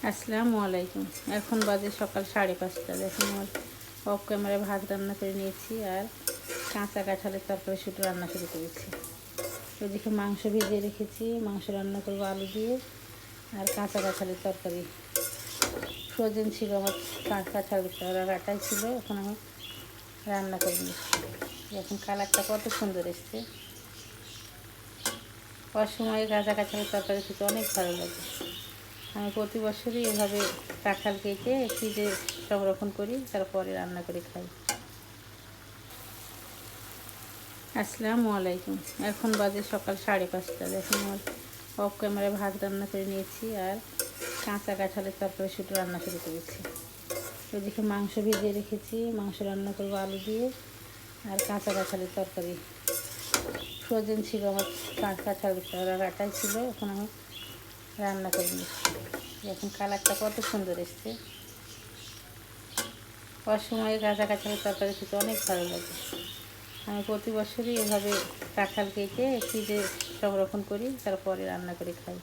আসসালামু আলাইকুম। এখন বাজে সকাল 5:30। দেখুন আমার অফ ক্যামেরায় ভাত রান্না করে নিয়েছি আর কাঁচা কাঁঠালের তরকারি শুধু রান্না শুরু করেছি। ওইদিকে মাংস ভিজিয়ে রেখেছি, মাংস রান্না করবো আলু দিয়ে আর কাঁচা কাঁঠালের তরকারি। ফ্রোজেন ছিল আমার কাঁঠাল কাটাই ছিল, এখন আমি রান্না করে নিচ্ছি। এখন কালারটা কত সুন্দর এসছে। অসময়ে কাঁচা কাঁঠালের তরকারি খেতে অনেক ভালো লাগে। আমি প্রতি বছরই এভাবে কাঁঠাল কেটে ফ্রিজে সংরক্ষণ করি, তারপরে রান্না করে খাই। আসসালামু আলাইকুম। এখন বাজে সকাল 5:30। দেখুন আমার অফ ক্যামেরায় ভাত রান্না করে নিয়েছি আর কাঁচা কাঁঠালের তরকারি শুধু রান্না শুরু করেছি। ওইদিকে মাংস ভিজিয়ে রেখেছি, মাংস রান্না করবো আলু দিয়ে আর কাঁচা কাঁঠালের তরকারি। ফ্রোজেন ছিল আমার কাঁঠাল কাটাই ছিল, এখন আমি রান্না করে নিচ্ছি। এখন কালারটা কত সুন্দর এসছে। অসময়ে কাঁচা কাঁঠালের তরকারি খেতে অনেক ভালো লাগে। আমি প্রতি বছরই এভাবে কাঁঠাল কেটে ফ্রিজে সংরক্ষণ করি, তারপরে রান্না করে খাই।